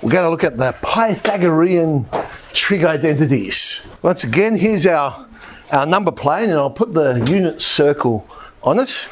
We're going to look at the Pythagorean trig identities. Once again, here's our number plane, and I'll put the unit circle on it.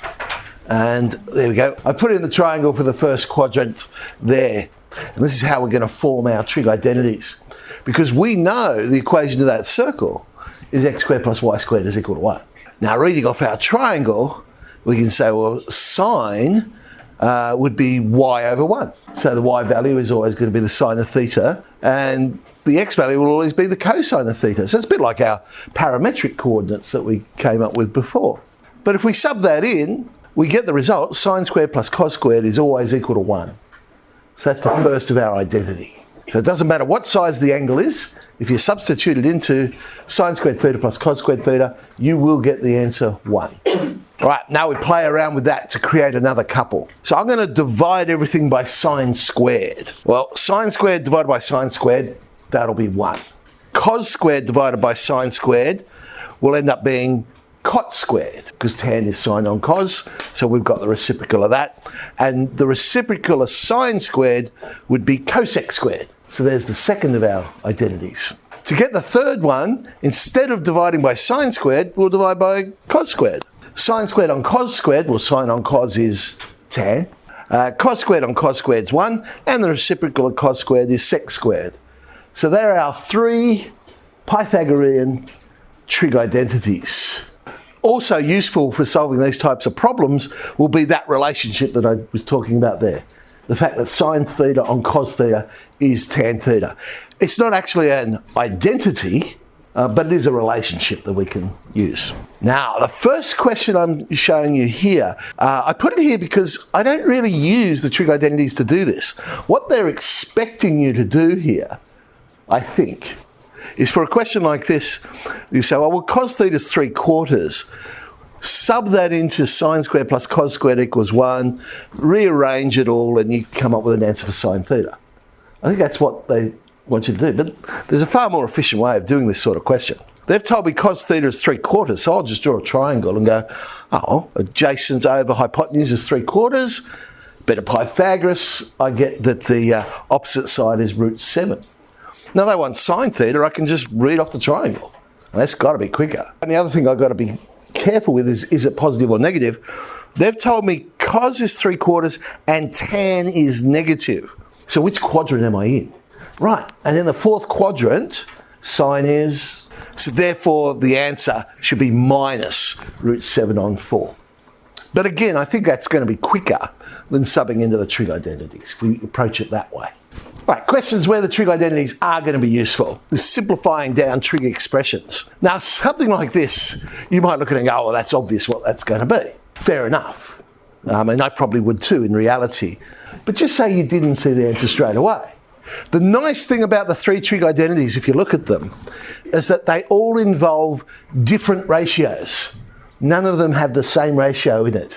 And there we go. I put in the triangle for the first quadrant there. And this is how we're going to form our trig identities. Because we know the equation of that circle is x squared plus y squared is equal to 1. Now, reading off our triangle, we can say, well, sine would be y over 1. So the y value is always going to be the sine of theta, and the x value will always be the cosine of theta. So it's a bit like our parametric coordinates that we came up with before. But if we sub that in, we get the result, sine squared plus cos squared is always equal to 1. So that's the first of our identity. So it doesn't matter what size the angle is, if you substitute it into sine squared theta plus cos squared theta, you will get the answer 1. Right, now we play around with that to create another couple. So I'm going to divide everything by sine squared. Well, sine squared divided by sine squared, that'll be 1. Cos squared divided by sine squared will end up being cot squared, because tan is sine on cos, so we've got the reciprocal of that. And the reciprocal of sine squared would be cosec squared. So there's the second of our identities. To get the third one, instead of dividing by sine squared, we'll divide by cos squared. Sine squared on cos squared, well, sine on cos is tan. Cos squared on cos squared is 1, and the reciprocal of cos squared is sec squared. So there are our 3 Pythagorean trig identities. Also useful for solving these types of problems will be that relationship that I was talking about there. The fact that sine theta on cos theta is tan theta. It's not actually an identity, but it is a relationship that we can use. Now, the first question I'm showing you here, I put it here because I don't really use the trig identities to do this. What they're expecting you to do here, I think, is for a question like this, you say, well, cos theta is 3/4. Sub that into sine squared plus cos squared equals 1, rearrange it all, and you come up with an answer for sine theta. I think that's what they want you to do, but there's a far more efficient way of doing this sort of question. They've told me cos theta is 3/4, so I'll just draw a triangle and go, oh, adjacent over hypotenuse is 3/4. Bit of Pythagoras, I get that the opposite side is √7. Now they want sine theta, I can just read off the triangle. And that's got to be quicker. And the other thing I've got to be careful with is it positive or negative? They've told me cos is 3/4 and tan is negative. So which quadrant am I in? Right, and in the fourth quadrant, sine is, so therefore the answer should be minus √7 on 4. But again, I think that's going to be quicker than subbing into the trig identities if we approach it that way. Right, questions where the trig identities are going to be useful. This simplifying down trig expressions. Now, something like this, you might look at it and go, oh, well, that's obvious what that's going to be. Fair enough. And I probably would too in reality. But just say you didn't see the answer straight away. The nice thing about the 3 trig identities, if you look at them, is that they all involve different ratios. None of them have the same ratio in it.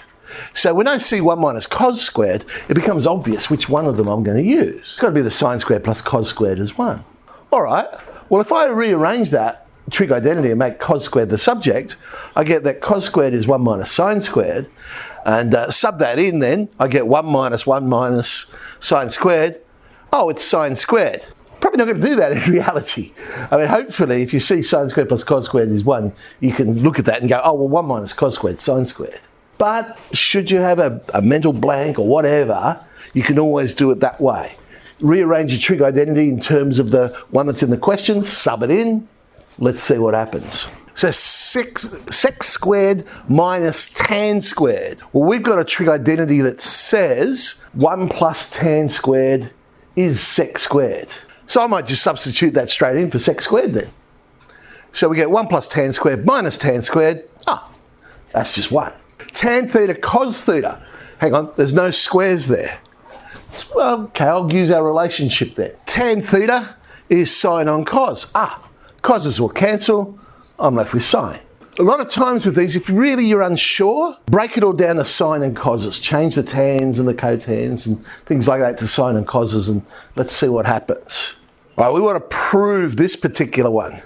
So when I see 1 minus cos squared, it becomes obvious which one of them I'm going to use. It's got to be the sine squared plus cos squared is 1. All right, well, if I rearrange that trig identity and make cos squared the subject, I get that cos squared is 1 minus sine squared, and sub that in then, I get 1 minus sine squared. Oh, it's sine squared. Probably not going to do that in reality. I mean, hopefully, if you see sine squared plus cos squared is 1, you can look at that and go, oh, well, 1 minus cos squared, sine squared. But should you have a mental blank or whatever, you can always do it that way. Rearrange your trig identity in terms of the one that's in the question, sub it in, let's see what happens. So sec squared minus tan squared. Well, we've got a trig identity that says 1 plus tan squared is sec squared. So I might just substitute that straight in for sec squared then. So we get 1 plus tan squared minus tan squared. That's just 1. Tan theta cos theta. Hang on, there's no squares there. Well, okay, I'll use our relationship there. Tan theta is sine on cos. Coses will cancel. I'm left with sine. A lot of times with these, if really you're unsure, break it all down to sine and coses. Change the tans and the cotans and things like that to sine and coses, and let's see what happens. All right, we want to prove this particular one.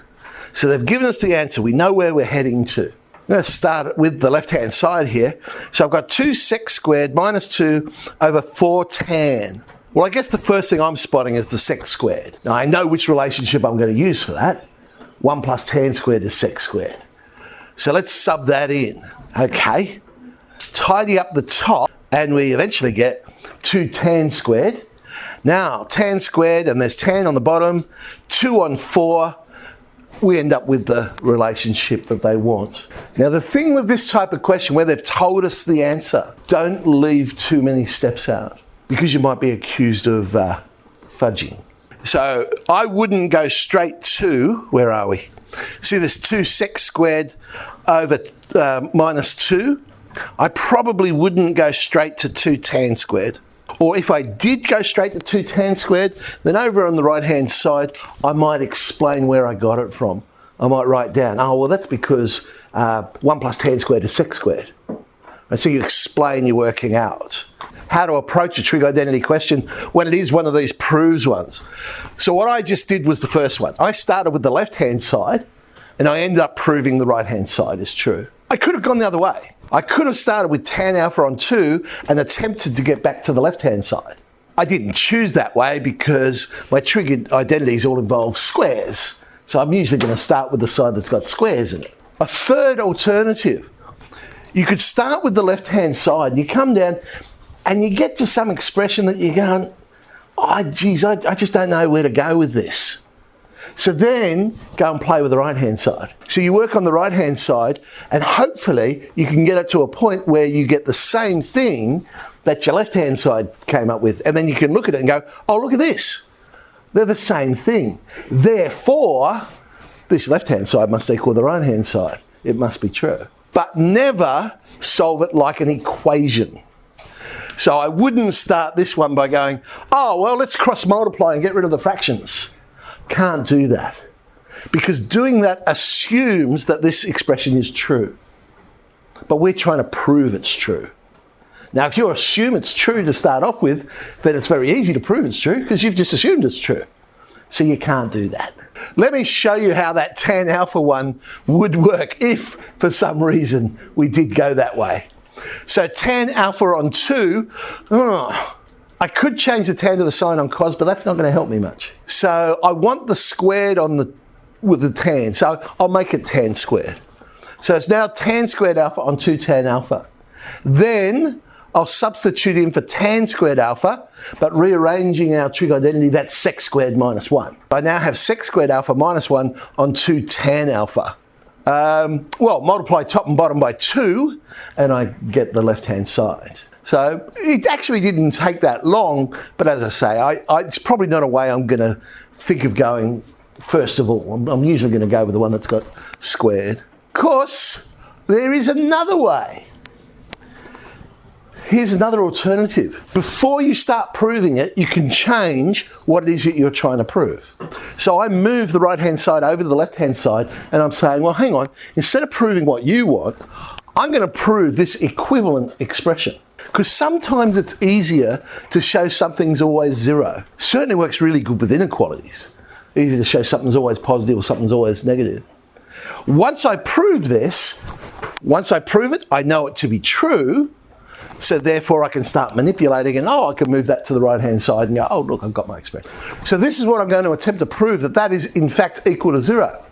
So they've given us the answer. We know where we're heading to. I'm going to start with the left-hand side here. So I've got 2 sec squared minus 2 over 4 tan. Well, I guess the first thing I'm spotting is the sec squared. Now, I know which relationship I'm going to use for that. 1 plus tan squared is sec squared. So let's sub that in. Okay. Tidy up the top, and we eventually get 2 tan squared. Now, tan squared, and there's tan on the bottom, 2 on 4. We end up with the relationship that they want. Now, the thing with this type of question, where they've told us the answer, don't leave too many steps out, because you might be accused of fudging. So I wouldn't go straight to, where are we? See, there's 2 sec squared over minus 2. I probably wouldn't go straight to 2 tan squared. Or if I did go straight to 2 tan squared, then over on the right-hand side, I might explain where I got it from. I might write down, oh, well, that's because 1 plus tan squared is sec squared. And so you explain your working out. How to approach a trig identity question when it is one of these proves ones. So what I just did was the first one. I started with the left-hand side, and I ended up proving the right-hand side is true. I could have gone the other way. I could have started with tan alpha on 2 and attempted to get back to the left-hand side. I didn't choose that way because my trig identities all involve squares. So I'm usually going to start with the side that's got squares in it. A third alternative, you could start with the left-hand side and you come down and you get to some expression that you're going, oh, geez, I just don't know where to go with this. So then go and play with the right-hand side. So you work on the right-hand side and hopefully you can get it to a point where you get the same thing that your left-hand side came up with. And then you can look at it and go, oh, look at this. They're the same thing. Therefore, this left-hand side must equal the right-hand side. It must be true. But never solve it like an equation. So I wouldn't start this one by going, oh, well, let's cross multiply and get rid of the fractions. Can't do that. Because doing that assumes that this expression is true. But we're trying to prove it's true. Now, if you assume it's true to start off with, then it's very easy to prove it's true because you've just assumed it's true. So you can't do that. Let me show you how that tan alpha one would work if, for some reason, we did go that way. So tan alpha on 2, I could change the tan to the sign on cos, but that's not going to help me much. So I want the squared with the tan, so I'll make it tan squared. So it's now tan squared alpha on 2 tan alpha. Then I'll substitute in for tan squared alpha, but rearranging our trig identity, that's sec squared minus 1. I now have sec squared alpha minus 1 on 2 tan alpha. Well, multiply top and bottom by 2, and I get the left-hand side. So it actually didn't take that long, but as I say, it's probably not a way I'm going to think of going first of all. I'm usually going to go with the one that's got squared. Of course, there is another way. Here's another alternative. Before you start proving it, you can change what it is that you're trying to prove. So I move the right-hand side over to the left-hand side, and I'm saying, well, hang on, instead of proving what you want, I'm going to prove this equivalent expression. Because sometimes it's easier to show something's always 0. Certainly works really good with inequalities. Easy to show something's always positive or something's always negative. Once I prove this, once I prove it, I know it to be true. So therefore I can start manipulating and I can move that to the right hand side and go, oh look, I've got my expression. So this is what I'm going to attempt to prove, that is in fact equal to 0.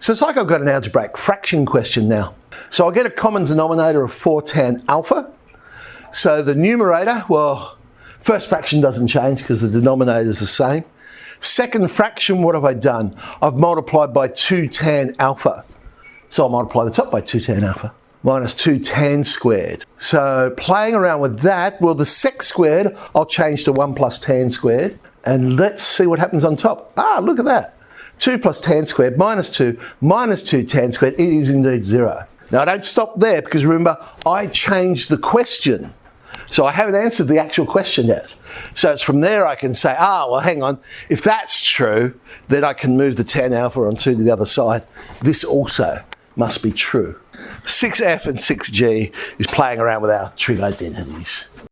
So it's like I've got an algebraic fraction question now. So I'll get a common denominator of 4 tan alpha. So the numerator, well, first fraction doesn't change because the denominator is the same. Second fraction, what have I done? I've multiplied by 2 tan alpha. So I'll multiply the top by 2 tan alpha. Minus 2 tan squared. So playing around with that, well, the sec squared, I'll change to 1 plus tan squared. And let's see what happens on top. Ah, look at that. 2 plus tan squared minus 2 tan squared, it is indeed 0. Now I don't stop there because remember, I changed the question. So I haven't answered the actual question yet. So it's from there I can say, well, hang on, if that's true, then I can move the tan alpha on 2 to the other side. This also must be true. 6F and 6G is playing around with our trig identities.